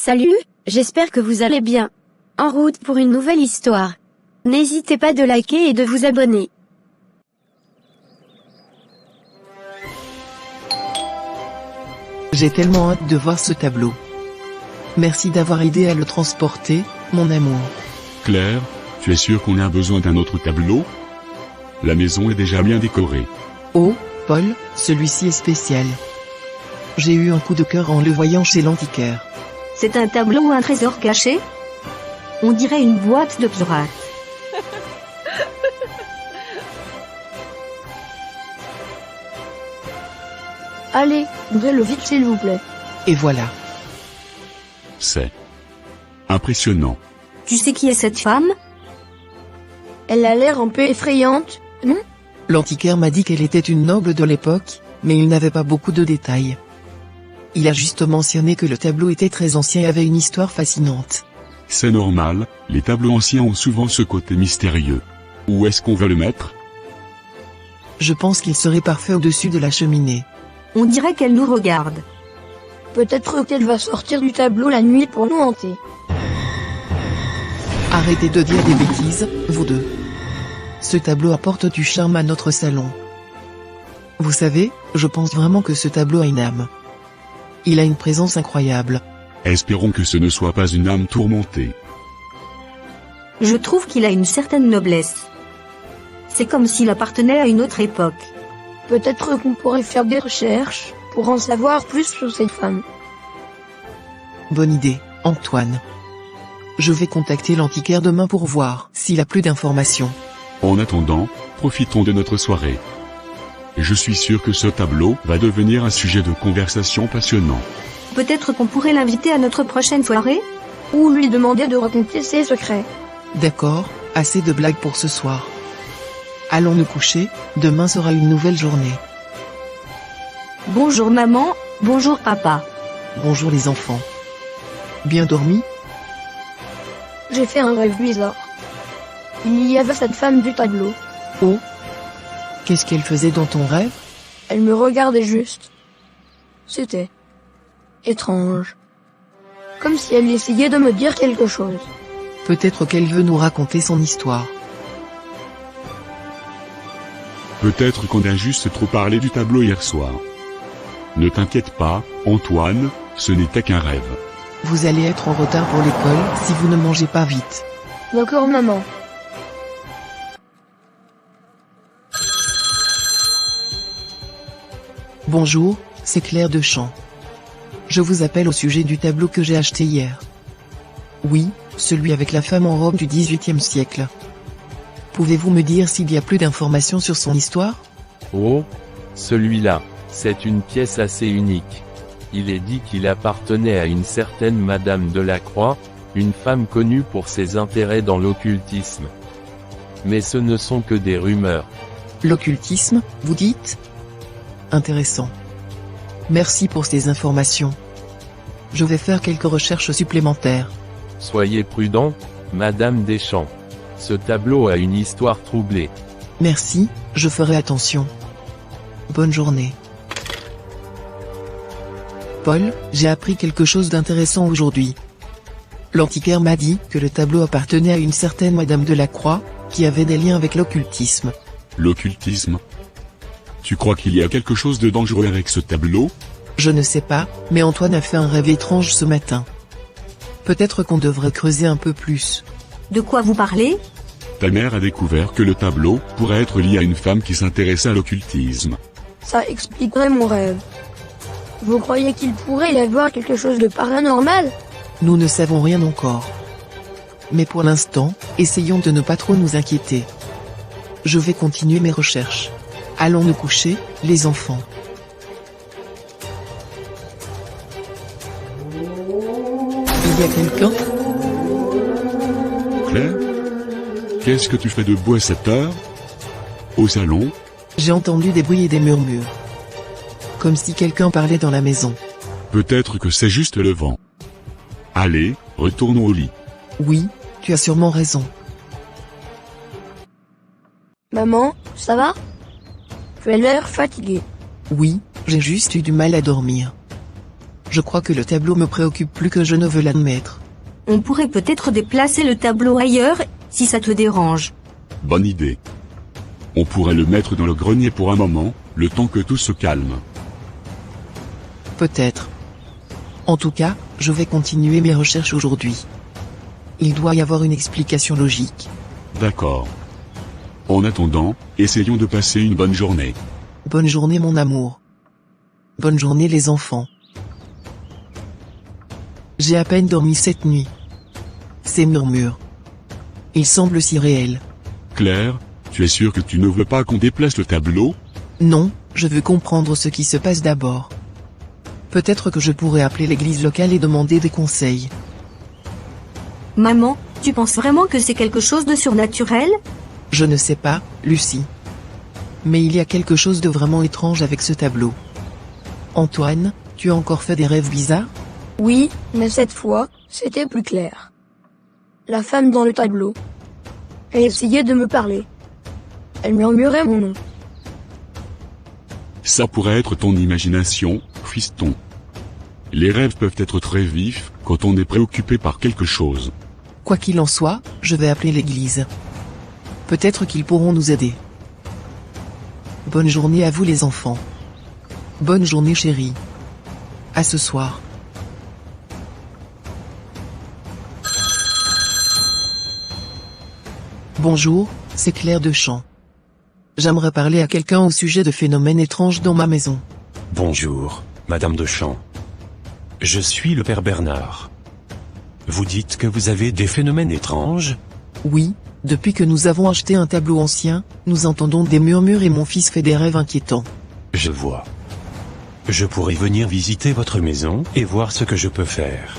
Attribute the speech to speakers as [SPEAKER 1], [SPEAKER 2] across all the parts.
[SPEAKER 1] Salut, j'espère que vous allez bien. En route pour une nouvelle histoire. N'hésitez pas de liker et de vous abonner.
[SPEAKER 2] J'ai tellement hâte de voir ce tableau. Merci d'avoir aidé à le transporter, mon amour.
[SPEAKER 3] Claire, tu es sûre qu'on a besoin d'un autre tableau? La maison est déjà bien décorée.
[SPEAKER 2] Oh, Paul, celui-ci est spécial. J'ai eu un coup de cœur en le voyant chez l'antiquaire.
[SPEAKER 4] C'est un tableau ou un trésor caché? On dirait une boîte de pirates.
[SPEAKER 5] Allez, ouvrez-le vite s'il vous plaît.
[SPEAKER 2] Et voilà.
[SPEAKER 3] C'est impressionnant.
[SPEAKER 4] Tu sais qui est cette femme?
[SPEAKER 5] Elle a l'air un peu effrayante, non?
[SPEAKER 2] L'antiquaire m'a dit qu'elle était une noble de l'époque, mais il n'avait pas beaucoup de détails. Il a juste mentionné que le tableau était très ancien et avait une histoire fascinante.
[SPEAKER 3] C'est normal, les tableaux anciens ont souvent ce côté mystérieux. Où est-ce qu'on va le mettre?
[SPEAKER 2] Je pense qu'il serait parfait au-dessus de la cheminée.
[SPEAKER 4] On dirait qu'elle nous regarde.
[SPEAKER 5] Peut-être qu'elle va sortir du tableau la nuit pour nous hanter.
[SPEAKER 2] Arrêtez de dire des bêtises, vous deux. Ce tableau apporte du charme à notre salon. Vous savez, je pense vraiment que ce tableau a une âme. Il a une présence incroyable.
[SPEAKER 3] Espérons que ce ne soit pas une âme tourmentée.
[SPEAKER 4] Je trouve qu'il a une certaine noblesse. C'est comme s'il appartenait à une autre époque.
[SPEAKER 5] Peut-être qu'on pourrait faire des recherches pour en savoir plus sur cette femme.
[SPEAKER 2] Bonne idée, Antoine. Je vais contacter l'antiquaire demain pour voir s'il a plus d'informations.
[SPEAKER 3] En attendant, profitons de notre soirée. Je suis sûr que ce tableau va devenir un sujet de conversation passionnant.
[SPEAKER 4] Peut-être qu'on pourrait l'inviter à notre prochaine soirée?
[SPEAKER 5] Ou lui demander de raconter ses secrets.
[SPEAKER 2] D'accord, assez de blagues pour ce soir. Allons nous coucher, demain sera une nouvelle journée.
[SPEAKER 4] Bonjour maman, bonjour papa.
[SPEAKER 2] Bonjour les enfants. Bien dormi?
[SPEAKER 5] J'ai fait un rêve bizarre. Il y avait cette femme du tableau.
[SPEAKER 2] Oh. Qu'est-ce qu'elle faisait dans ton rêve?
[SPEAKER 5] Elle me regardait juste. C'était étrange. Comme si elle essayait de me dire quelque chose.
[SPEAKER 2] Peut-être qu'elle veut nous raconter son histoire.
[SPEAKER 3] Peut-être qu'on a juste trop parlé du tableau hier soir. Ne t'inquiète pas, Antoine, ce n'était qu'un rêve.
[SPEAKER 2] Vous allez être en retard pour l'école si vous ne mangez pas vite.
[SPEAKER 5] D'accord maman.
[SPEAKER 2] Bonjour, c'est Claire Dechamps. Je vous appelle au sujet du tableau que j'ai acheté hier. Oui, celui avec la femme en robe du XVIIIe siècle. Pouvez-vous me dire s'il y a plus d'informations sur son histoire?
[SPEAKER 6] Oh, celui-là, c'est une pièce assez unique. Il est dit qu'il appartenait à une certaine Madame Delacroix, une femme connue pour ses intérêts dans l'occultisme. Mais ce ne sont que des rumeurs.
[SPEAKER 2] L'occultisme, vous dites? Intéressant. Merci pour ces informations. Je vais faire quelques recherches supplémentaires.
[SPEAKER 6] Soyez prudent, Madame Deschamps. Ce tableau a une histoire troublée.
[SPEAKER 2] Merci, je ferai attention. Bonne journée. Paul, j'ai appris quelque chose d'intéressant aujourd'hui. L'antiquaire m'a dit que le tableau appartenait à une certaine Madame Delacroix, qui avait des liens avec l'occultisme.
[SPEAKER 3] L'occultisme? Tu crois qu'il y a quelque chose de dangereux avec ce tableau?
[SPEAKER 2] Je ne sais pas, mais Antoine a fait un rêve étrange ce matin. Peut-être qu'on devrait creuser un peu plus.
[SPEAKER 4] De quoi vous parlez?
[SPEAKER 3] Ta mère a découvert que le tableau pourrait être lié à une femme qui s'intéressait à l'occultisme.
[SPEAKER 5] Ça expliquerait mon rêve. Vous croyez qu'il pourrait y avoir quelque chose de paranormal?
[SPEAKER 2] Nous ne savons rien encore. Mais pour l'instant, essayons de ne pas trop nous inquiéter. Je vais continuer mes recherches. Allons nous coucher, les enfants. Il y a quelqu'un?
[SPEAKER 3] Claire? Qu'est-ce que tu fais debout à cette heure? Au salon?
[SPEAKER 2] J'ai entendu des bruits et des murmures. Comme si quelqu'un parlait dans la maison.
[SPEAKER 3] Peut-être que c'est juste le vent. Allez, retournons au lit.
[SPEAKER 2] Oui, tu as sûrement raison.
[SPEAKER 5] Maman, ça va? Tu as l'air fatiguée.
[SPEAKER 2] Oui, j'ai juste eu du mal à dormir. Je crois que le tableau me préoccupe plus que je ne veux l'admettre.
[SPEAKER 4] On pourrait peut-être déplacer le tableau ailleurs, si ça te dérange.
[SPEAKER 3] Bonne idée. On pourrait le mettre dans le grenier pour un moment, le temps que tout se calme.
[SPEAKER 2] Peut-être. En tout cas, je vais continuer mes recherches aujourd'hui. Il doit y avoir une explication logique.
[SPEAKER 3] D'accord. En attendant, essayons de passer une bonne journée.
[SPEAKER 2] Bonne journée mon amour. Bonne journée les enfants. J'ai à peine dormi cette nuit. Ces murmures. Ils semblent si réels.
[SPEAKER 3] Claire, tu es sûre que tu ne veux pas qu'on déplace le tableau?
[SPEAKER 2] Non, je veux comprendre ce qui se passe d'abord. Peut-être que je pourrais appeler l'église locale et demander des conseils.
[SPEAKER 4] Maman, tu penses vraiment que c'est quelque chose de surnaturel?
[SPEAKER 2] Je ne sais pas, Lucie. Mais il y a quelque chose de vraiment étrange avec ce tableau. Antoine, tu as encore fait des rêves bizarres?
[SPEAKER 5] Oui, mais cette fois, c'était plus clair. La femme dans le tableau. Elle essayait de me parler. Elle murmurait mon nom.
[SPEAKER 3] Ça pourrait être ton imagination, fiston. Les rêves peuvent être très vifs, quand on est préoccupé par quelque chose.
[SPEAKER 2] Quoi qu'il en soit, je vais appeler l'église. Peut-être qu'ils pourront nous aider. Bonne journée à vous les enfants. Bonne journée chérie. À ce soir. Bonjour, c'est Claire Dechamps. J'aimerais parler à quelqu'un au sujet de phénomènes étranges dans ma maison.
[SPEAKER 7] Bonjour, Madame Dechamps. Je suis le Père Bernard. Vous dites que vous avez des phénomènes étranges?
[SPEAKER 2] Oui, depuis que nous avons acheté un tableau ancien, nous entendons des murmures et mon fils fait des rêves inquiétants.
[SPEAKER 7] Je vois. Je pourrais venir visiter votre maison et voir ce que je peux faire.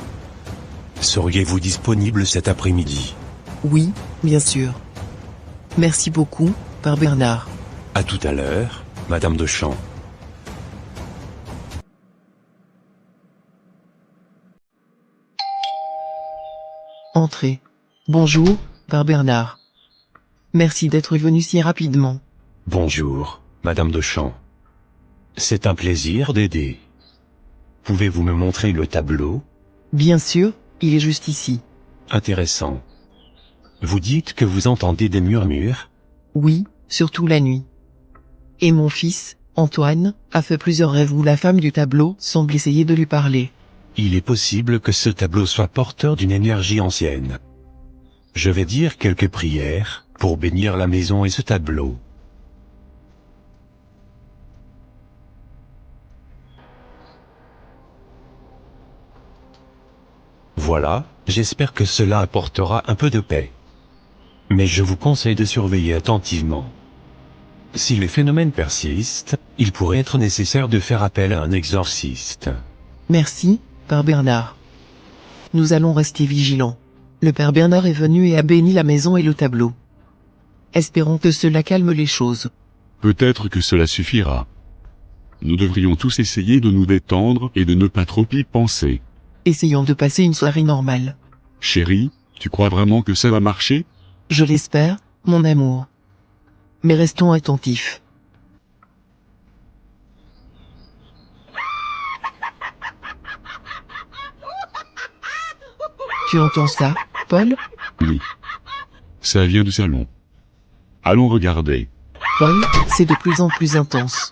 [SPEAKER 7] Seriez-vous disponible cet après-midi?
[SPEAKER 2] Oui, bien sûr. Merci beaucoup, Père Bernard.
[SPEAKER 7] À tout à l'heure, Madame Dechamps.
[SPEAKER 2] Entrez. Bonjour, Père Bernard. Merci d'être venu si rapidement.
[SPEAKER 7] Bonjour, Madame Dechamps. C'est un plaisir d'aider. Pouvez-vous me montrer le tableau?
[SPEAKER 2] Bien sûr, il est juste ici.
[SPEAKER 7] Intéressant. Vous dites que vous entendez des murmures?
[SPEAKER 2] Oui, surtout la nuit. Et mon fils, Antoine, a fait plusieurs rêves où la femme du tableau semble essayer de lui parler.
[SPEAKER 7] Il est possible que ce tableau soit porteur d'une énergie ancienne. Je vais dire quelques prières pour bénir la maison et ce tableau. Voilà, j'espère que cela apportera un peu de paix. Mais je vous conseille de surveiller attentivement. Si les phénomènes persistent, il pourrait être nécessaire de faire appel à un exorciste.
[SPEAKER 2] Merci, Père Bernard. Nous allons rester vigilants. Le Père Bernard est venu et a béni la maison et le tableau. Espérons que cela calme les choses.
[SPEAKER 3] Peut-être que cela suffira. Nous devrions tous essayer de nous détendre et de ne pas trop y penser.
[SPEAKER 2] Essayons de passer une soirée normale.
[SPEAKER 3] Chérie, tu crois vraiment que ça va marcher?
[SPEAKER 2] Je l'espère, mon amour. Mais restons attentifs. Tu entends ça, Paul?
[SPEAKER 3] Oui. Ça vient du salon. Allons regarder.
[SPEAKER 2] Paul, c'est de plus en plus intense.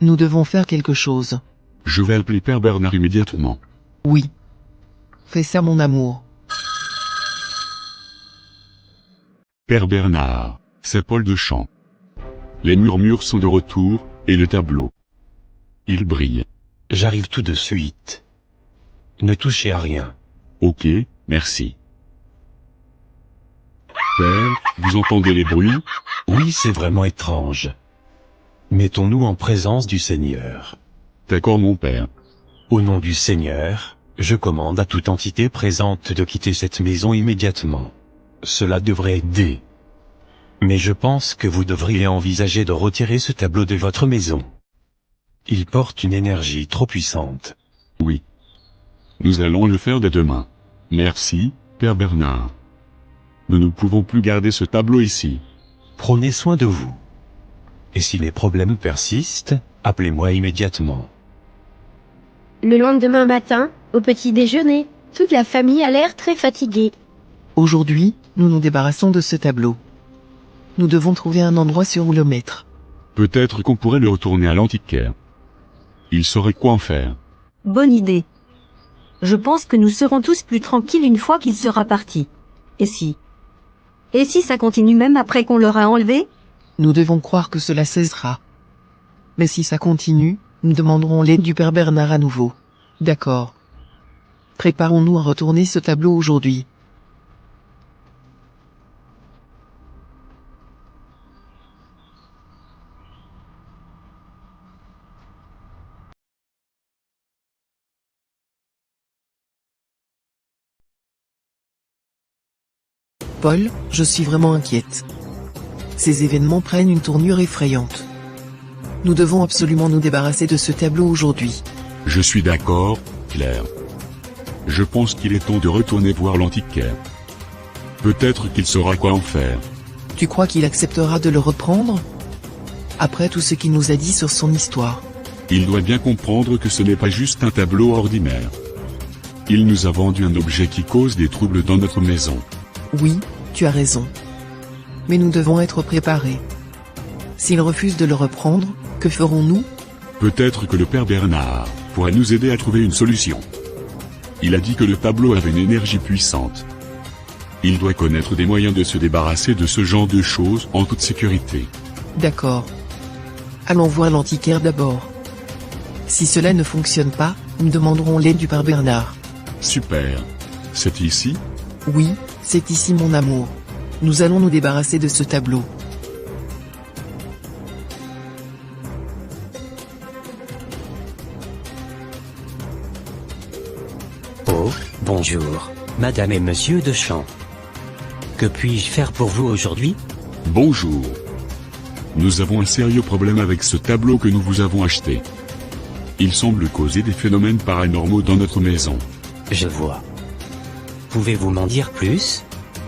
[SPEAKER 2] Nous devons faire quelque chose.
[SPEAKER 3] Je vais appeler Père Bernard immédiatement.
[SPEAKER 2] Oui. Fais ça, mon amour.
[SPEAKER 3] Père Bernard, c'est Paul Dechamps. Les murmures sont de retour, et le tableau. Il brille.
[SPEAKER 7] J'arrive tout de suite. Ne touchez à rien.
[SPEAKER 3] Ok, merci. Père, vous entendez les bruits?
[SPEAKER 7] Oui, c'est vraiment étrange. Mettons-nous en présence du Seigneur.
[SPEAKER 3] D'accord mon père.
[SPEAKER 7] Au nom du Seigneur, je commande à toute entité présente de quitter cette maison immédiatement. Cela devrait aider. Mais je pense que vous devriez envisager de retirer ce tableau de votre maison. Il porte une énergie trop puissante.
[SPEAKER 3] Oui. Nous allons le faire dès demain. Merci, Père Bernard. Nous ne pouvons plus garder ce tableau ici.
[SPEAKER 7] Prenez soin de vous. Et si les problèmes persistent, appelez-moi immédiatement.
[SPEAKER 1] Le lendemain matin, au petit déjeuner, toute la famille a l'air très fatiguée.
[SPEAKER 2] Aujourd'hui, nous nous débarrassons de ce tableau. Nous devons trouver un endroit sûr où le mettre.
[SPEAKER 3] Peut-être qu'on pourrait le retourner à l'antiquaire. Il saurait quoi en faire.
[SPEAKER 4] Bonne idée. Je pense que nous serons tous plus tranquilles une fois qu'il sera parti. Et si ça continue même après qu'on l'aura enlevé?
[SPEAKER 2] Nous devons croire que cela cessera. Mais si ça continue, nous demanderons l'aide du Père Bernard à nouveau. D'accord. Préparons-nous à retourner ce tableau aujourd'hui. Paul, je suis vraiment inquiète. Ces événements prennent une tournure effrayante. Nous devons absolument nous débarrasser de ce tableau aujourd'hui.
[SPEAKER 3] Je suis d'accord, Claire. Je pense qu'il est temps de retourner voir l'antiquaire. Peut-être qu'il saura quoi en faire.
[SPEAKER 2] Tu crois qu'il acceptera de le reprendre? Après tout ce qu'il nous a dit sur son histoire.
[SPEAKER 3] Il doit bien comprendre que ce n'est pas juste un tableau ordinaire. Il nous a vendu un objet qui cause des troubles dans notre maison.
[SPEAKER 2] Oui, tu as raison. Mais nous devons être préparés. S'il refuse de le reprendre, que ferons-nous?
[SPEAKER 3] Peut-être que le Père Bernard pourrait nous aider à trouver une solution. Il a dit que le tableau avait une énergie puissante. Il doit connaître des moyens de se débarrasser de ce genre de choses en toute sécurité.
[SPEAKER 2] D'accord. Allons voir l'antiquaire d'abord. Si cela ne fonctionne pas, nous demanderons l'aide du Père Bernard.
[SPEAKER 3] Super. C'est ici?
[SPEAKER 2] Oui, c'est ici mon amour. Nous allons nous débarrasser de ce tableau.
[SPEAKER 8] Oh, bonjour, madame et monsieur Deschamps. Que puis-je faire pour vous aujourd'hui?
[SPEAKER 3] Bonjour. Nous avons un sérieux problème avec ce tableau que nous vous avons acheté. Il semble causer des phénomènes paranormaux dans notre maison.
[SPEAKER 8] Je vois. Pouvez-vous m'en dire plus?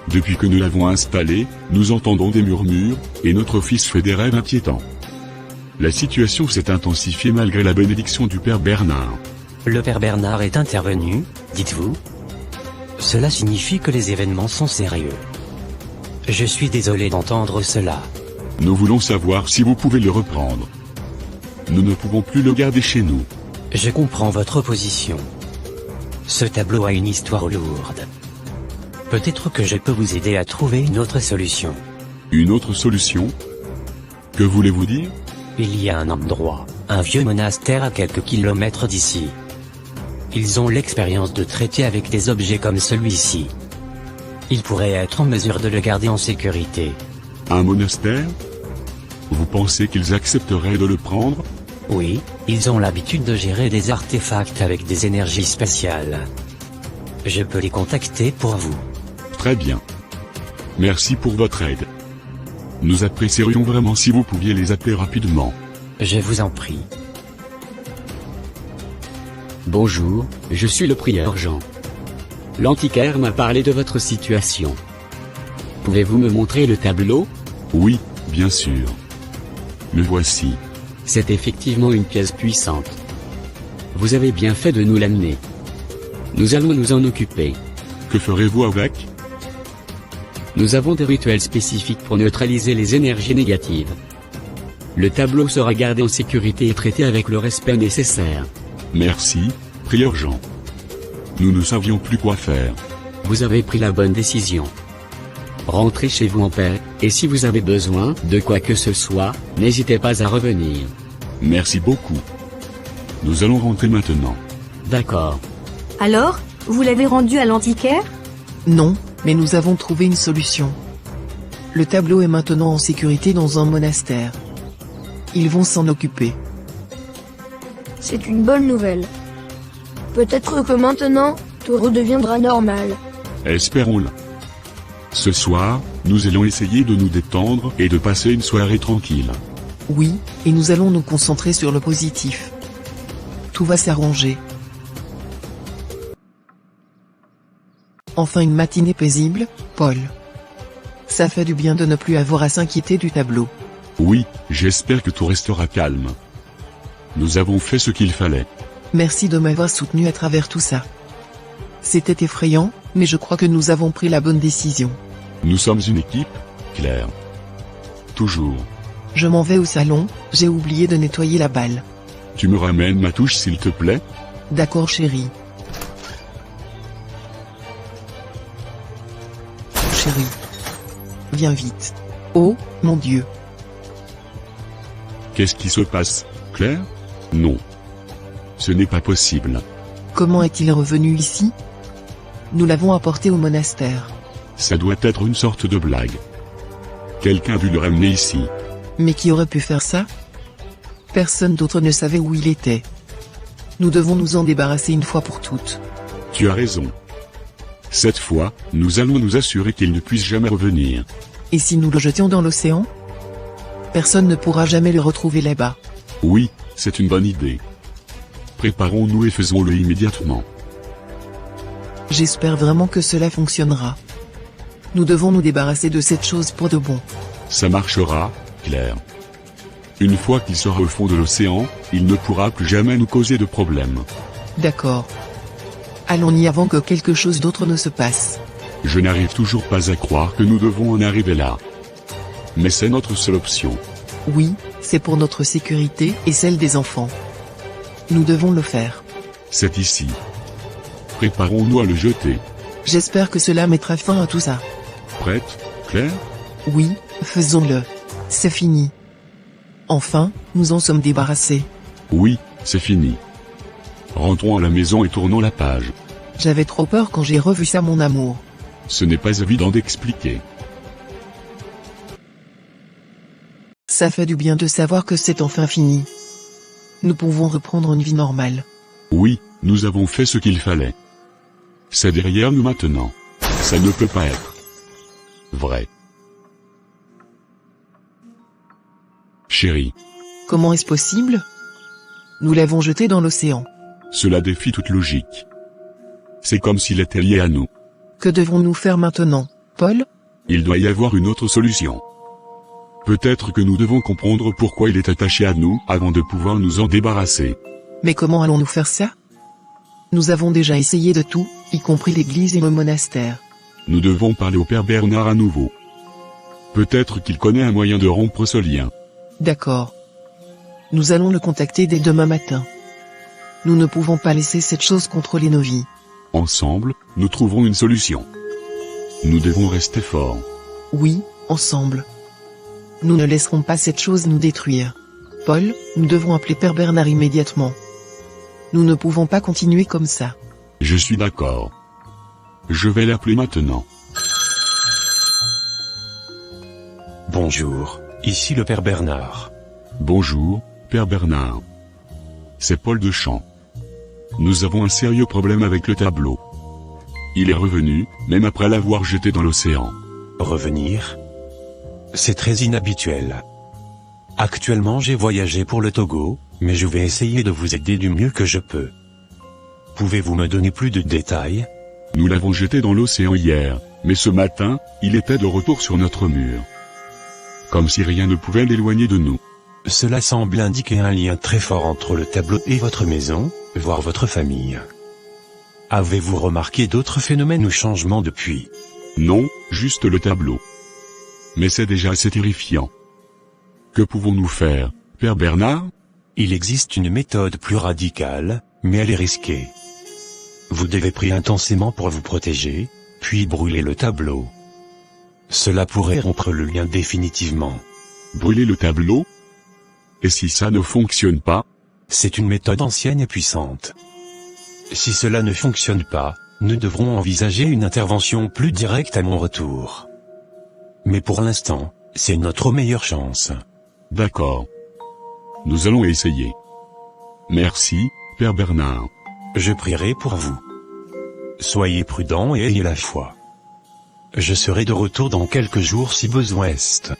[SPEAKER 3] Depuis que nous l'avons installé, nous entendons des murmures, et notre fils fait des rêves inquiétants. La situation s'est intensifiée malgré la bénédiction du Père Bernard.
[SPEAKER 8] Le Père Bernard est intervenu, dites-vous? Cela signifie que les événements sont sérieux. Je suis désolé d'entendre cela.
[SPEAKER 3] Nous voulons savoir si vous pouvez le reprendre. Nous ne pouvons plus le garder chez nous.
[SPEAKER 8] Je comprends votre position. Ce tableau a une histoire lourde. Peut-être que je peux vous aider à trouver une autre solution.
[SPEAKER 3] Une autre solution? Que voulez-vous dire?
[SPEAKER 8] Il y a un endroit, un vieux monastère à quelques kilomètres d'ici. Ils ont l'expérience de traiter avec des objets comme celui-ci. Ils pourraient être en mesure de le garder en sécurité.
[SPEAKER 3] Un monastère? Vous pensez qu'ils accepteraient de le prendre?
[SPEAKER 8] Oui, ils ont l'habitude de gérer des artefacts avec des énergies spéciales. Je peux les contacter pour vous.
[SPEAKER 3] Très bien. Merci pour votre aide. Nous apprécierions vraiment si vous pouviez les appeler rapidement.
[SPEAKER 8] Je vous en prie.
[SPEAKER 9] Bonjour, je suis le prieur Jean. L'antiquaire m'a parlé de votre situation. Pouvez-vous me montrer le tableau?
[SPEAKER 3] Oui, bien sûr. Le voici.
[SPEAKER 9] C'est effectivement une pièce puissante. Vous avez bien fait de nous l'amener. Nous allons nous en occuper.
[SPEAKER 3] Que ferez-vous avec?
[SPEAKER 9] Nous avons des rituels spécifiques pour neutraliser les énergies négatives. Le tableau sera gardé en sécurité et traité avec le respect nécessaire.
[SPEAKER 3] Merci, prieur Jean. Nous ne savions plus quoi faire.
[SPEAKER 9] Vous avez pris la bonne décision. Rentrez chez vous en paix, et si vous avez besoin de quoi que ce soit, n'hésitez pas à revenir.
[SPEAKER 3] Merci beaucoup. Nous allons rentrer maintenant.
[SPEAKER 9] D'accord.
[SPEAKER 4] Alors, vous l'avez rendu à l'antiquaire?
[SPEAKER 2] Non, mais nous avons trouvé une solution. Le tableau est maintenant en sécurité dans un monastère. Ils vont s'en occuper.
[SPEAKER 5] C'est une bonne nouvelle. Peut-être que maintenant, tout redeviendra normal.
[SPEAKER 3] Espérons-le. Ce soir, nous allons essayer de nous détendre et de passer une soirée tranquille.
[SPEAKER 2] Oui, et nous allons nous concentrer sur le positif. Tout va s'arranger. Enfin une matinée paisible, Paul. Ça fait du bien de ne plus avoir à s'inquiéter du tableau.
[SPEAKER 3] Oui, j'espère que tout restera calme. Nous avons fait ce qu'il fallait.
[SPEAKER 2] Merci de m'avoir soutenu à travers tout ça. C'était effrayant, mais je crois que nous avons pris la bonne décision.
[SPEAKER 3] Nous sommes une équipe, Claire. Toujours.
[SPEAKER 2] Je m'en vais au salon, j'ai oublié de nettoyer la balle.
[SPEAKER 3] Tu me ramènes ma touche s'il te plaît?
[SPEAKER 2] D'accord chérie. Chérie. Viens vite. Oh, mon Dieu.
[SPEAKER 3] Qu'est-ce qui se passe, Claire? Non. Ce n'est pas possible.
[SPEAKER 2] Comment est-il revenu ici? Nous l'avons apporté au monastère.
[SPEAKER 3] Ça doit être une sorte de blague. Quelqu'un a dû le ramener ici.
[SPEAKER 2] Mais qui aurait pu faire ça? Personne d'autre ne savait où il était. Nous devons nous en débarrasser une fois pour toutes.
[SPEAKER 3] Tu as raison. Cette fois, nous allons nous assurer qu'il ne puisse jamais revenir.
[SPEAKER 2] Et si nous le jetions dans l'océan? Personne ne pourra jamais le retrouver là-bas.
[SPEAKER 3] Oui, c'est une bonne idée. Préparons-nous et faisons-le immédiatement.
[SPEAKER 2] J'espère vraiment que cela fonctionnera. Nous devons nous débarrasser de cette chose pour de bon.
[SPEAKER 3] Ça marchera, Claire. Une fois qu'il sera au fond de l'océan, il ne pourra plus jamais nous causer de problème.
[SPEAKER 2] D'accord. Allons-y avant que quelque chose d'autre ne se passe.
[SPEAKER 3] Je n'arrive toujours pas à croire que nous devons en arriver là. Mais c'est notre seule option.
[SPEAKER 2] Oui, c'est pour notre sécurité et celle des enfants. Nous devons le faire.
[SPEAKER 3] C'est ici. Préparons-nous à le jeter.
[SPEAKER 2] J'espère que cela mettra fin à tout ça.
[SPEAKER 3] Prête, Claire?
[SPEAKER 2] Oui, faisons-le. C'est fini. Enfin, nous en sommes débarrassés.
[SPEAKER 3] Oui, c'est fini. Rentrons à la maison et tournons la page.
[SPEAKER 2] J'avais trop peur quand j'ai revu ça, mon amour.
[SPEAKER 3] Ce n'est pas évident d'expliquer.
[SPEAKER 2] Ça fait du bien de savoir que c'est enfin fini. Nous pouvons reprendre une vie normale.
[SPEAKER 3] Oui, nous avons fait ce qu'il fallait. C'est derrière nous maintenant. Ça ne peut pas être vrai. Chérie,
[SPEAKER 2] Comment est-ce possible? Nous l'avons jeté dans l'océan.
[SPEAKER 3] cela défie toute logique. C'est comme s'il était lié à nous.
[SPEAKER 2] Que devons-nous faire maintenant, Paul?
[SPEAKER 3] Il doit y avoir une autre solution. Peut-être que nous devons comprendre pourquoi il est attaché à nous avant de pouvoir nous en débarrasser.
[SPEAKER 2] Mais comment allons-nous faire ça? Nous avons déjà essayé de tout, y compris l'église et le monastère.
[SPEAKER 3] Nous devons parler au Père Bernard à nouveau. Peut-être qu'il connaît un moyen de rompre ce lien.
[SPEAKER 2] D'accord. Nous allons le contacter dès demain matin. Nous ne pouvons pas laisser cette chose contrôler nos vies.
[SPEAKER 3] Ensemble, nous trouverons une solution. Nous devons rester forts.
[SPEAKER 2] Oui, ensemble. Nous ne laisserons pas cette chose nous détruire. Paul, nous devons appeler Père Bernard immédiatement. Nous ne pouvons pas continuer comme ça.
[SPEAKER 3] Je suis d'accord. Je vais l'appeler maintenant.
[SPEAKER 7] Bonjour, ici le Père Bernard.
[SPEAKER 3] Bonjour, Père Bernard. C'est Paul Dechamps. Nous avons un sérieux problème avec le tableau. Il est revenu, même après l'avoir jeté dans l'océan.
[SPEAKER 7] Revenir? C'est très inhabituel. Actuellement j'ai voyagé pour le Togo, mais je vais essayer de vous aider du mieux que je peux. Pouvez-vous me donner plus de détails?
[SPEAKER 3] Nous l'avons jeté dans l'océan hier, mais ce matin, il était de retour sur notre mur. Comme si rien ne pouvait l'éloigner de nous.
[SPEAKER 7] Cela semble indiquer un lien très fort entre le tableau et votre maison, voire votre famille. Avez-vous remarqué d'autres phénomènes ou changements depuis?
[SPEAKER 3] Non, juste le tableau. Mais c'est déjà assez terrifiant. Que pouvons-nous faire, Père Bernard?
[SPEAKER 7] Il existe une méthode plus radicale, mais elle est risquée. Vous devez prier intensément pour vous protéger, puis brûler le tableau. Cela pourrait rompre le lien définitivement.
[SPEAKER 3] Brûler le tableau? Et si ça ne fonctionne pas?
[SPEAKER 7] C'est une méthode ancienne et puissante. Si cela ne fonctionne pas, nous devrons envisager une intervention plus directe à mon retour. Mais pour l'instant, c'est notre meilleure chance.
[SPEAKER 3] D'accord. Nous allons essayer. Merci, Père Bernard.
[SPEAKER 7] Je prierai pour vous. Soyez prudents et ayez la foi. Je serai de retour dans quelques jours si besoin est.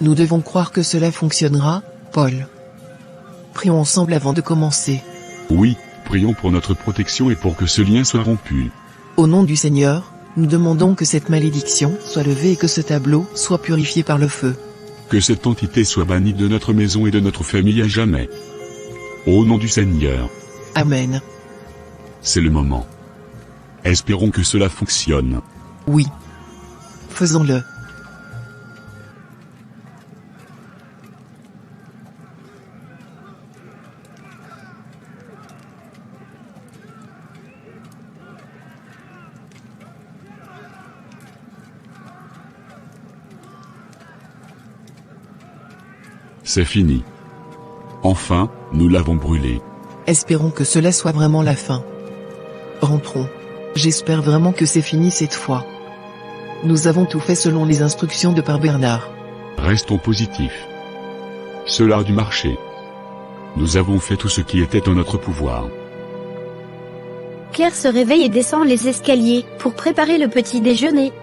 [SPEAKER 2] Nous devons croire que cela fonctionnera, Paul. Prions ensemble avant de commencer.
[SPEAKER 3] Oui, prions pour notre protection et pour que ce lien soit rompu.
[SPEAKER 2] Au nom du Seigneur, nous demandons que cette malédiction soit levée et que ce tableau soit purifié par le feu.
[SPEAKER 3] Que cette entité soit bannie de notre maison et de notre famille à jamais. Au nom du Seigneur.
[SPEAKER 2] Amen.
[SPEAKER 3] C'est le moment. Espérons que cela fonctionne.
[SPEAKER 2] Oui. Faisons-le.
[SPEAKER 3] C'est fini. Enfin, nous l'avons brûlé.
[SPEAKER 2] Espérons que cela soit vraiment la fin. Rentrons. J'espère vraiment que c'est fini cette fois. Nous avons tout fait selon les instructions de Père Bernard.
[SPEAKER 3] Restons positifs. Cela a dû marcher. Nous avons fait tout ce qui était en notre pouvoir.
[SPEAKER 1] Claire se réveille et descend les escaliers pour préparer le petit déjeuner.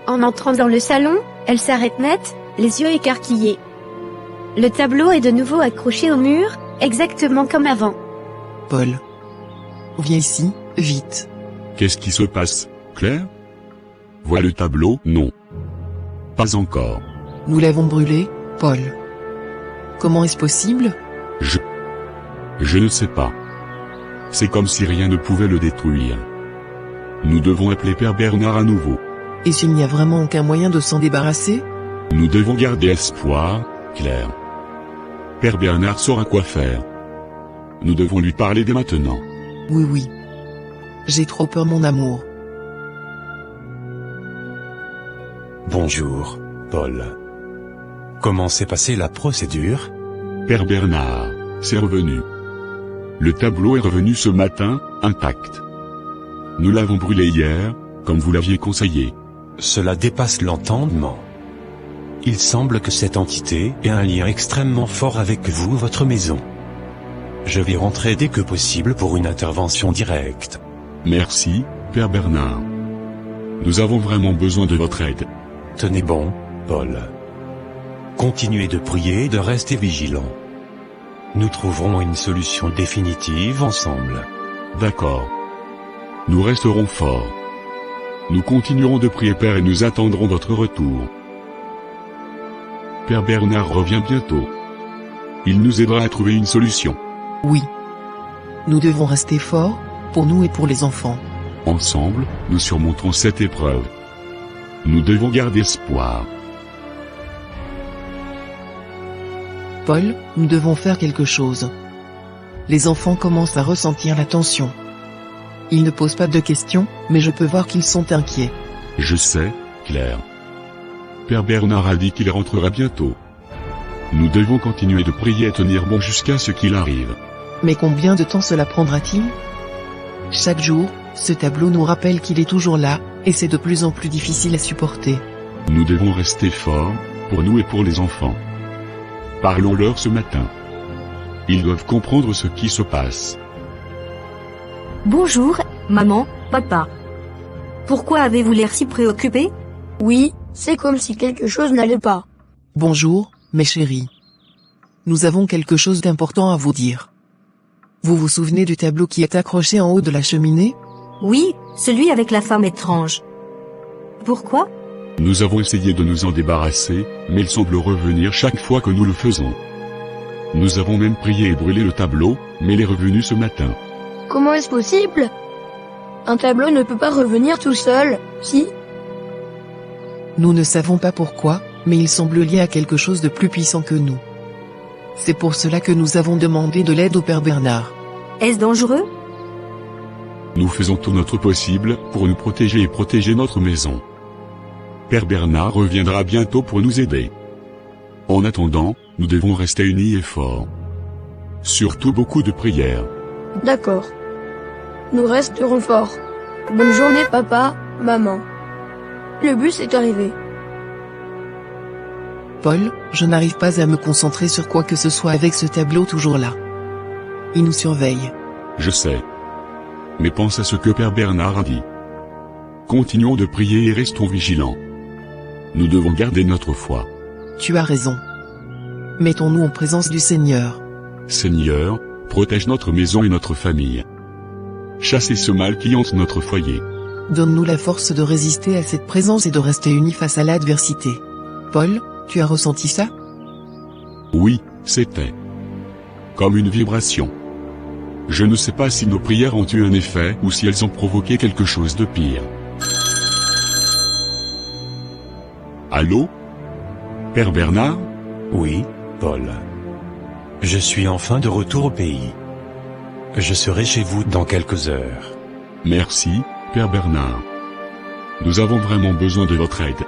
[SPEAKER 1] En entrant dans le salon, elle s'arrête net, les yeux écarquillés. Le tableau est de nouveau accroché au mur, exactement comme avant.
[SPEAKER 2] Paul. Viens ici, vite.
[SPEAKER 3] Qu'est-ce qui se passe, Claire? Vois le tableau? Non. Pas encore.
[SPEAKER 2] Nous l'avons brûlé, Paul. Comment est-ce possible?
[SPEAKER 3] Je ne sais pas. C'est comme si rien ne pouvait le détruire. Nous devons appeler Père Bernard à nouveau.
[SPEAKER 2] Et s'il n'y a vraiment aucun moyen de s'en débarrasser?
[SPEAKER 3] Nous devons garder espoir, Claire. Père Bernard saura quoi faire. Nous devons lui parler dès maintenant.
[SPEAKER 2] Oui, oui. J'ai trop peur, mon amour.
[SPEAKER 7] Bonjour, Paul. Comment s'est passée la procédure?
[SPEAKER 3] Père Bernard, c'est revenu. Le tableau est revenu ce matin, intact. Nous l'avons brûlé hier, comme vous l'aviez conseillé.
[SPEAKER 7] Cela dépasse l'entendement. Il semble que cette entité ait un lien extrêmement fort avec vous, votre maison. Je vais rentrer dès que possible pour une intervention directe.
[SPEAKER 3] Merci, Père Bernard. Nous avons vraiment besoin de votre aide.
[SPEAKER 7] Tenez bon, Paul. Continuez de prier et de rester vigilant. Nous trouverons une solution définitive ensemble.
[SPEAKER 3] D'accord. Nous resterons forts. Nous continuerons de prier, Père, et nous attendrons votre retour. Père Bernard revient bientôt. Il nous aidera à trouver une solution.
[SPEAKER 2] Oui. Nous devons rester forts, pour nous et pour les enfants.
[SPEAKER 3] Ensemble, nous surmonterons cette épreuve. Nous devons garder espoir.
[SPEAKER 2] Paul, nous devons faire quelque chose. Les enfants commencent à ressentir la tension. Ils ne posent pas de questions, mais je peux voir qu'ils sont inquiets.
[SPEAKER 3] Je sais, Claire. Père Bernard a dit qu'il rentrera bientôt. Nous devons continuer de prier et tenir bon jusqu'à ce qu'il arrive.
[SPEAKER 2] Mais combien de temps cela prendra-t-il? Chaque jour, ce tableau nous rappelle qu'il est toujours là, et c'est de plus en plus difficile à supporter.
[SPEAKER 3] Nous devons rester forts, pour nous et pour les enfants. Parlons-leur ce matin. Ils doivent comprendre ce qui se passe.
[SPEAKER 4] Bonjour, maman, papa. Pourquoi avez-vous l'air si préoccupé?
[SPEAKER 5] Oui, c'est comme si quelque chose n'allait pas.
[SPEAKER 2] Bonjour, mes chéris. Nous avons quelque chose d'important à vous dire. Vous vous souvenez du tableau qui est accroché en haut de la cheminée?
[SPEAKER 4] Oui, celui avec la femme étrange. Pourquoi?
[SPEAKER 3] Nous avons essayé de nous en débarrasser, mais il semble revenir chaque fois que nous le faisons. Nous avons même prié et brûlé le tableau, mais il est revenu ce matin.
[SPEAKER 5] Comment est-ce possible? Un tableau ne peut pas revenir tout seul, si?
[SPEAKER 2] Nous ne savons pas pourquoi, mais il semble lié à quelque chose de plus puissant que nous. C'est pour cela que nous avons demandé de l'aide au Père Bernard.
[SPEAKER 4] Est-ce dangereux?
[SPEAKER 3] Nous faisons tout notre possible pour nous protéger et protéger notre maison. Père Bernard reviendra bientôt pour nous aider. En attendant, nous devons rester unis et forts. Surtout beaucoup de prières.
[SPEAKER 5] D'accord. Nous resterons forts. Bonne journée, papa, maman. Le bus est arrivé.
[SPEAKER 2] Paul, je n'arrive pas à me concentrer sur quoi que ce soit avec ce tableau toujours là. Il nous surveille.
[SPEAKER 3] Je sais. Mais pense à ce que Père Bernard a dit. Continuons de prier et restons vigilants. Nous devons garder notre foi.
[SPEAKER 2] Tu as raison. Mettons-nous en présence du Seigneur.
[SPEAKER 3] Seigneur, protège notre maison et notre famille. Chassez ce mal qui hante notre foyer.
[SPEAKER 2] Donne-nous la force de résister à cette présence et de rester unis face à l'adversité. Paul, Tu as ressenti ça?
[SPEAKER 3] Oui, c'était comme une vibration. Je ne sais pas si nos prières ont eu un effet ou si elles ont provoqué quelque chose de pire. Allô? Père Bernard?
[SPEAKER 7] Oui, Paul. Je suis enfin de retour au pays. Je serai chez vous dans quelques heures.
[SPEAKER 3] Merci, Père Bernard. Nous avons vraiment besoin de votre aide.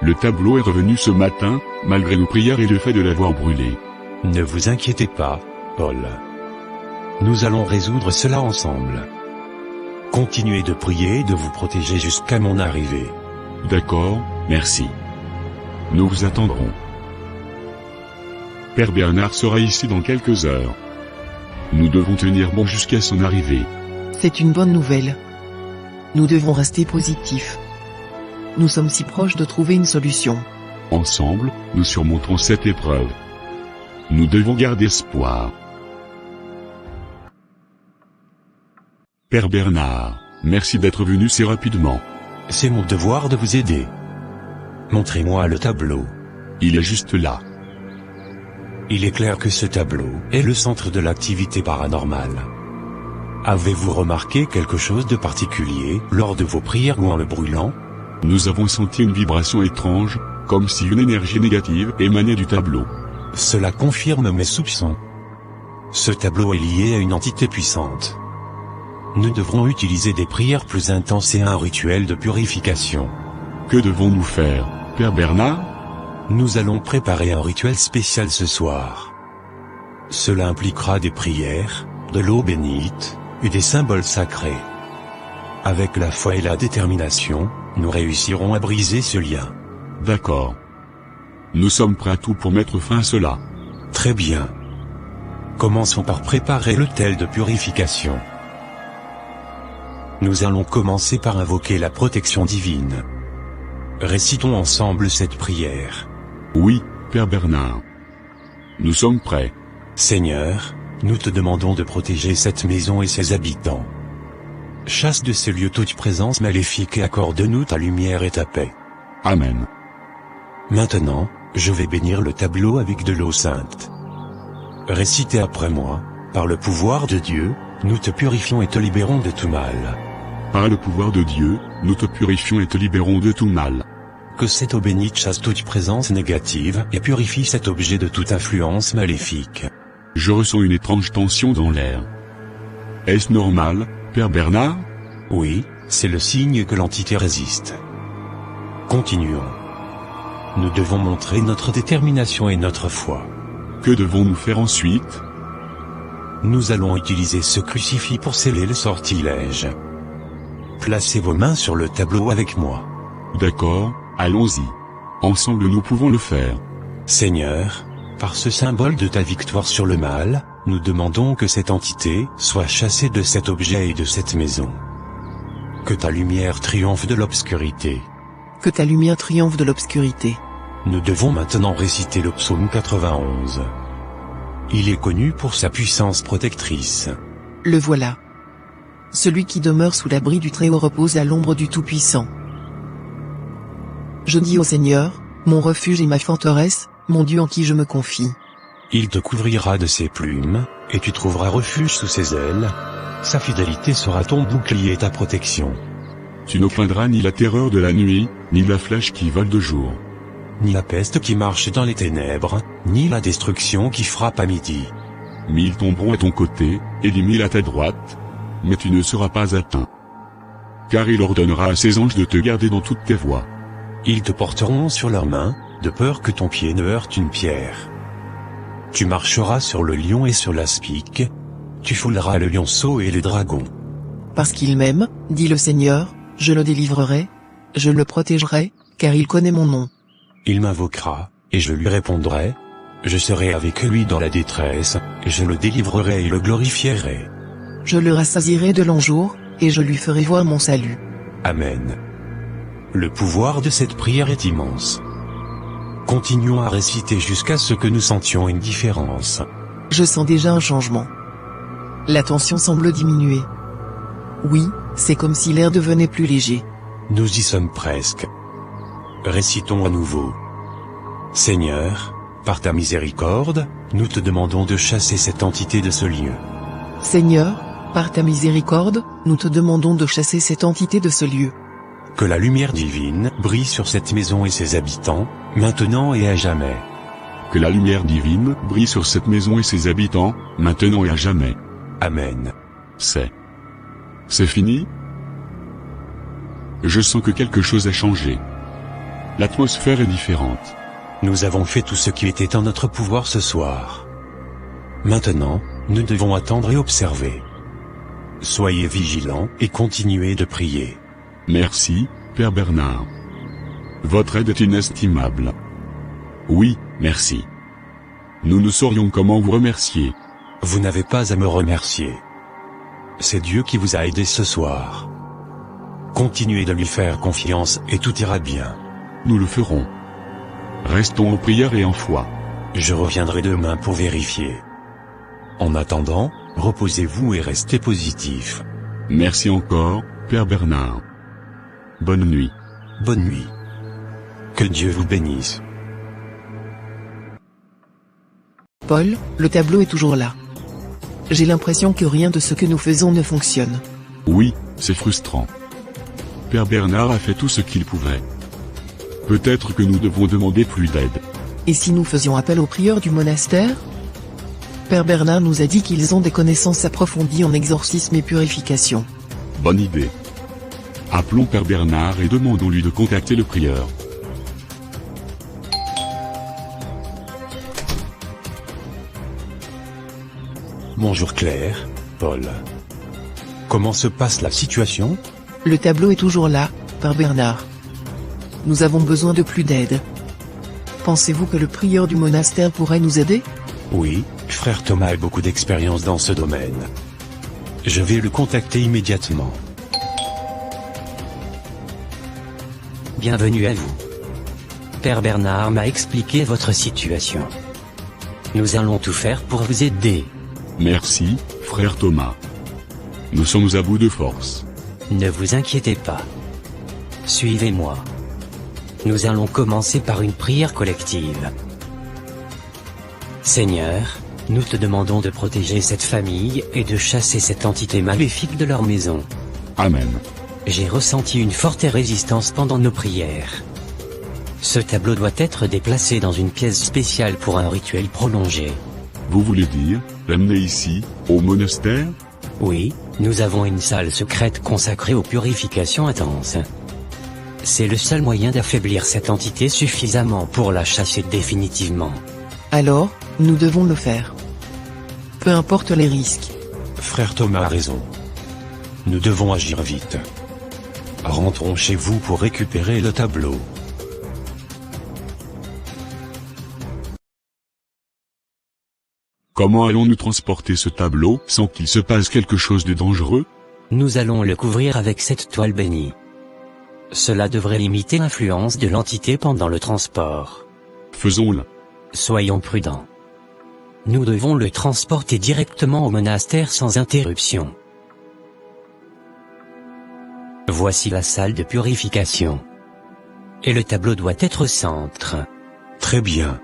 [SPEAKER 3] Le tableau est revenu ce matin, malgré nos prières et le fait de l'avoir brûlé.
[SPEAKER 7] Ne vous inquiétez pas, Paul. Nous allons résoudre cela ensemble. Continuez de prier et de vous protéger jusqu'à mon arrivée.
[SPEAKER 3] D'accord, merci. Nous vous attendrons. Père Bernard sera ici dans quelques heures. Nous devons tenir bon jusqu'à son arrivée.
[SPEAKER 2] C'est une bonne nouvelle. Nous devons rester positifs. Nous sommes si proches de trouver une solution.
[SPEAKER 3] Ensemble, nous surmonterons cette épreuve. Nous devons garder espoir. Père Bernard, merci d'être venu si rapidement.
[SPEAKER 7] C'est mon devoir de vous aider. Montrez-moi le tableau.
[SPEAKER 3] Il est juste là.
[SPEAKER 7] Il est clair que ce tableau est le centre de l'activité paranormale. Avez-vous remarqué quelque chose de particulier lors de vos prières ou en le brûlant?
[SPEAKER 3] Nous avons senti une vibration étrange, comme si une énergie négative émanait du tableau.
[SPEAKER 7] Cela confirme mes soupçons. Ce tableau est lié à une entité puissante. Nous devrons utiliser des prières plus intenses et un rituel de purification.
[SPEAKER 3] Que devons-nous faire, Père Bernard?
[SPEAKER 7] Nous allons préparer un rituel spécial ce soir. Cela impliquera des prières, de l'eau bénite, et des symboles sacrés. Avec la foi et la détermination, nous réussirons à briser ce lien.
[SPEAKER 3] D'accord. Nous sommes prêts à tout pour mettre fin à cela.
[SPEAKER 7] Très bien. Commençons par préparer l'autel de purification. Nous allons commencer par invoquer la protection divine. Récitons ensemble cette prière.
[SPEAKER 3] Oui, Père Bernard. Nous sommes prêts.
[SPEAKER 7] Seigneur, nous te demandons de protéger cette maison et ses habitants. Chasse de ce lieu toute présence maléfique et accorde-nous ta lumière et ta paix.
[SPEAKER 3] Amen.
[SPEAKER 7] Maintenant, je vais bénir le tableau avec de l'eau sainte. Récitez après moi, par le pouvoir de Dieu, nous te purifions et te libérons de tout mal.
[SPEAKER 3] Par le pouvoir de Dieu, nous te purifions et te libérons de tout mal.
[SPEAKER 7] Que cette eau bénite chasse toute présence négative et purifie cet objet de toute influence maléfique.
[SPEAKER 3] Je ressens une étrange tension dans l'air. Est-ce normal, Père Bernard?
[SPEAKER 7] Oui, c'est le signe que l'entité résiste. Continuons. Nous devons montrer notre détermination et notre foi.
[SPEAKER 3] Que devons-nous faire ensuite?
[SPEAKER 7] Nous allons utiliser ce crucifix pour sceller le sortilège. Placez vos mains sur le tableau avec moi.
[SPEAKER 3] D'accord, allons-y. Ensemble nous pouvons le faire.
[SPEAKER 7] Seigneur, par ce symbole de ta victoire sur le mal, nous demandons que cette entité soit chassée de cet objet et de cette maison. Que ta lumière triomphe de l'obscurité.
[SPEAKER 2] Que ta lumière triomphe de l'obscurité.
[SPEAKER 7] Nous devons maintenant réciter le psaume 91. Il est connu pour sa puissance protectrice.
[SPEAKER 2] Le voilà. Celui qui demeure sous l'abri du Très-Haut repose à l'ombre du Tout-Puissant. Je dis au Seigneur, mon refuge et ma forteresse, mon Dieu en qui je me confie.
[SPEAKER 7] Il te couvrira de ses plumes, et tu trouveras refuge sous ses ailes. Sa fidélité sera ton bouclier et ta protection.
[SPEAKER 3] Tu ne craindras ni la terreur de la nuit, ni la flèche qui vole de jour.
[SPEAKER 7] Ni la peste qui marche dans les ténèbres, ni la destruction qui frappe à midi.
[SPEAKER 3] 1000 tomberont à ton côté, et 10 000 à ta droite, mais tu ne seras pas atteint. Car il ordonnera à ses anges de te garder dans toutes tes voies.
[SPEAKER 7] Ils te porteront sur leurs mains, de peur que ton pied ne heurte une pierre. Tu marcheras sur le lion et sur l'aspic. Tu fouleras le lionceau et les dragons.
[SPEAKER 2] Parce qu'il m'aime, dit le Seigneur, je le délivrerai, je le protégerai, car il connaît mon nom.
[SPEAKER 7] Il m'invoquera, et je lui répondrai. Je serai avec lui dans la détresse, et je le délivrerai et le glorifierai.
[SPEAKER 2] Je le rassasierai de longs jours, et je lui ferai voir mon salut.
[SPEAKER 7] Amen. Le pouvoir de cette prière est immense. Continuons à réciter jusqu'à ce que nous sentions une différence.
[SPEAKER 2] Je sens déjà un changement. La tension semble diminuer. Oui, c'est comme si l'air devenait plus léger.
[SPEAKER 7] Nous y sommes presque. Récitons à nouveau. Seigneur, par ta miséricorde, nous te demandons de chasser cette entité de ce lieu.
[SPEAKER 2] Seigneur, par ta miséricorde, nous te demandons de chasser cette entité de ce lieu.
[SPEAKER 7] Que la lumière divine brille sur cette maison et ses habitants, maintenant et à jamais.
[SPEAKER 3] Que la lumière divine brille sur cette maison et ses habitants, maintenant et à jamais.
[SPEAKER 7] Amen.
[SPEAKER 3] C'est fini? Je sens que quelque chose a changé. L'atmosphère est différente.
[SPEAKER 7] Nous avons fait tout ce qui était en notre pouvoir ce soir. Maintenant, nous devons attendre et observer. Soyez vigilants et continuez de prier.
[SPEAKER 3] Merci, Père Bernard. Votre aide est inestimable. Oui, merci. Nous ne saurions comment vous remercier.
[SPEAKER 7] Vous n'avez pas à me remercier. C'est Dieu qui vous a aidé ce soir. Continuez de lui faire confiance et tout ira bien.
[SPEAKER 3] Nous le ferons. Restons en prière et en foi.
[SPEAKER 7] Je reviendrai demain pour vérifier. En attendant, reposez-vous et restez positif.
[SPEAKER 3] Merci encore, Père Bernard. Bonne nuit.
[SPEAKER 7] Bonne nuit. Que Dieu vous bénisse.
[SPEAKER 2] Paul, le tableau est toujours là. J'ai l'impression que rien de ce que nous faisons ne fonctionne.
[SPEAKER 3] Oui, c'est frustrant. Père Bernard a fait tout ce qu'il pouvait. Peut-être que nous devons demander plus d'aide.
[SPEAKER 2] Et si nous faisions appel aux prieurs du monastère? Père Bernard nous a dit qu'ils ont des connaissances approfondies en exorcisme et purification.
[SPEAKER 3] Bonne idée. Appelons Père Bernard et demandons-lui de contacter le prieur.
[SPEAKER 7] Bonjour Claire, Paul. Comment se passe la situation?
[SPEAKER 2] Le tableau est toujours là, Père Bernard. Nous avons besoin de plus d'aide. Pensez-vous que le prieur du monastère pourrait nous aider?
[SPEAKER 7] Oui, frère Thomas a beaucoup d'expérience dans ce domaine. Je vais le contacter immédiatement.
[SPEAKER 8] Bienvenue à vous. Père Bernard m'a expliqué votre situation. Nous allons tout faire pour vous aider.
[SPEAKER 3] Merci, frère Thomas. Nous sommes à bout de force.
[SPEAKER 8] Ne vous inquiétez pas. Suivez-moi. Nous allons commencer par une prière collective. Seigneur, nous te demandons de protéger cette famille et de chasser cette entité maléfique de leur maison.
[SPEAKER 3] Amen.
[SPEAKER 8] J'ai ressenti une forte résistance pendant nos prières. Ce tableau doit être déplacé dans une pièce spéciale pour un rituel prolongé.
[SPEAKER 3] Vous voulez dire, l'amener ici, au monastère?
[SPEAKER 8] Oui, nous avons une salle secrète consacrée aux purifications intenses. C'est le seul moyen d'affaiblir cette entité suffisamment pour la chasser définitivement.
[SPEAKER 2] Alors, nous devons le faire. Peu importe les risques.
[SPEAKER 7] Frère Thomas a raison. Nous devons agir vite. Rentrons chez vous pour récupérer le tableau.
[SPEAKER 3] Comment allons-nous transporter ce tableau sans qu'il se passe quelque chose de dangereux?
[SPEAKER 8] Nous allons le couvrir avec cette toile bénie. Cela devrait limiter l'influence de l'entité pendant le transport.
[SPEAKER 3] Faisons-le.
[SPEAKER 8] Soyons prudents. Nous devons le transporter directement au monastère sans interruption. Voici la salle de purification. Et le tableau doit être au centre.
[SPEAKER 7] Très bien.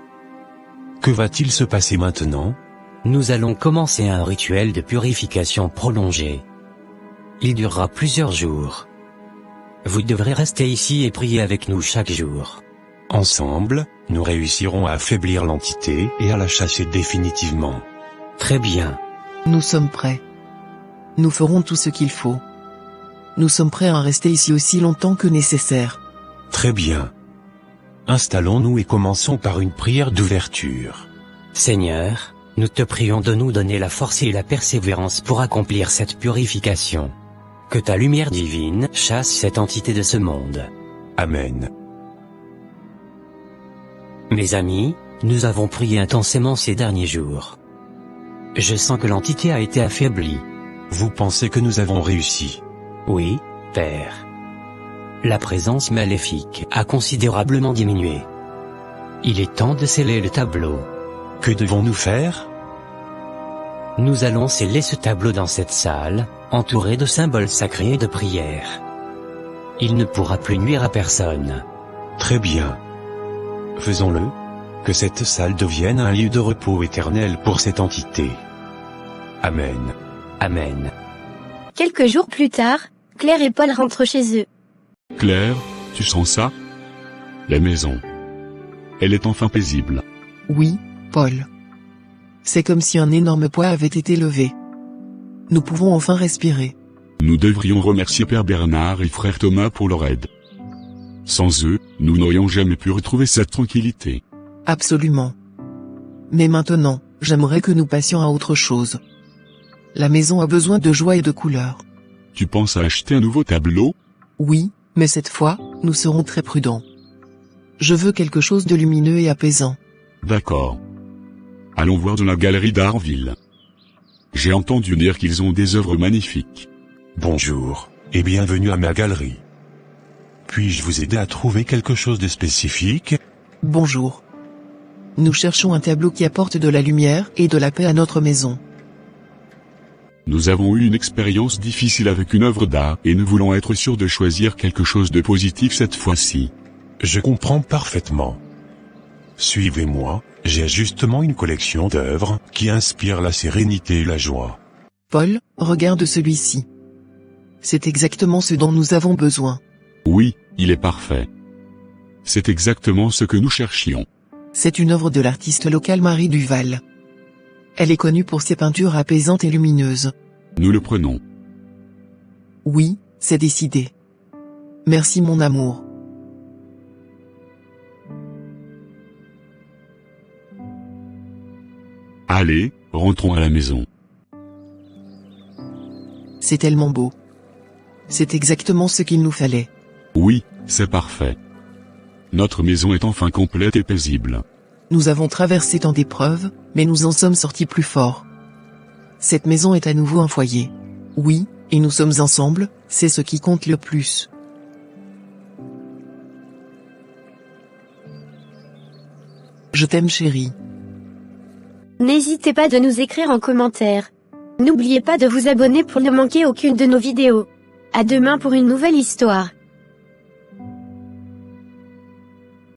[SPEAKER 7] Que va-t-il se passer maintenant?
[SPEAKER 8] Nous allons commencer un rituel de purification prolongé. Il durera plusieurs jours. Vous devrez rester ici et prier avec nous chaque jour.
[SPEAKER 7] Ensemble, nous réussirons à affaiblir l'entité et à la chasser définitivement.
[SPEAKER 8] Très bien.
[SPEAKER 2] Nous sommes prêts. Nous ferons tout ce qu'il faut. Nous sommes prêts à rester ici aussi longtemps que nécessaire.
[SPEAKER 7] Très bien. Installons-nous et commençons par une prière d'ouverture.
[SPEAKER 8] Seigneur, nous te prions de nous donner la force et la persévérance pour accomplir cette purification. Que ta lumière divine chasse cette entité de ce monde.
[SPEAKER 7] Amen.
[SPEAKER 8] Mes amis, nous avons prié intensément ces derniers jours. Je sens que l'entité a été affaiblie.
[SPEAKER 7] Vous pensez que nous avons réussi?
[SPEAKER 8] Oui, Père. La présence maléfique a considérablement diminué. Il est temps de sceller le tableau.
[SPEAKER 7] Que devons-nous faire?
[SPEAKER 8] Nous allons sceller ce tableau dans cette salle, entouré de symboles sacrés et de prières. Il ne pourra plus nuire à personne.
[SPEAKER 7] Très bien. Faisons-le. Que cette salle devienne un lieu de repos éternel pour cette entité. Amen.
[SPEAKER 8] Amen.
[SPEAKER 1] Quelques jours plus tard, Claire et Paul rentrent chez eux.
[SPEAKER 3] Claire, tu sens ça? La maison. Elle est enfin paisible.
[SPEAKER 2] Oui, Paul. C'est comme si un énorme poids avait été levé. Nous pouvons enfin respirer.
[SPEAKER 3] Nous devrions remercier Père Bernard et Frère Thomas pour leur aide. Sans eux, nous n'aurions jamais pu retrouver cette tranquillité.
[SPEAKER 2] Absolument. Mais maintenant, j'aimerais que nous passions à autre chose. La maison a besoin de joie et de couleurs.
[SPEAKER 3] Tu penses à acheter un nouveau tableau?
[SPEAKER 2] Oui, mais cette fois, nous serons très prudents. Je veux quelque chose de lumineux et apaisant.
[SPEAKER 3] D'accord. Allons voir dans la galerie d'Arville. J'ai entendu dire qu'ils ont des œuvres magnifiques.
[SPEAKER 7] Bonjour, et bienvenue à ma galerie. Puis-je vous aider à trouver quelque chose de spécifique?
[SPEAKER 2] Bonjour. Nous cherchons un tableau qui apporte de la lumière et de la paix à notre maison.
[SPEAKER 3] Nous avons eu une expérience difficile avec une œuvre d'art et nous voulons être sûrs de choisir quelque chose de positif cette fois-ci.
[SPEAKER 7] Je comprends parfaitement. Suivez-moi, j'ai justement une collection d'œuvres qui inspirent la sérénité et la joie.
[SPEAKER 2] Paul, regarde celui-ci. C'est exactement ce dont nous avons besoin.
[SPEAKER 3] Oui, il est parfait. C'est exactement ce que nous cherchions.
[SPEAKER 2] C'est une œuvre de l'artiste local Marie Duval. Elle est connue pour ses peintures apaisantes et lumineuses.
[SPEAKER 3] Nous le prenons.
[SPEAKER 2] Oui, c'est décidé. Merci mon amour.
[SPEAKER 3] Allez, rentrons à la maison.
[SPEAKER 2] C'est tellement beau. C'est exactement ce qu'il nous fallait.
[SPEAKER 3] Oui, c'est parfait. Notre maison est enfin complète et paisible.
[SPEAKER 2] Nous avons traversé tant d'épreuves, mais nous en sommes sortis plus forts. Cette maison est à nouveau un foyer. Oui, et nous sommes ensemble, c'est ce qui compte le plus. Je t'aime chérie.
[SPEAKER 1] N'hésitez pas de nous écrire en commentaire. N'oubliez pas de vous abonner pour ne manquer aucune de nos vidéos. À demain pour une nouvelle histoire.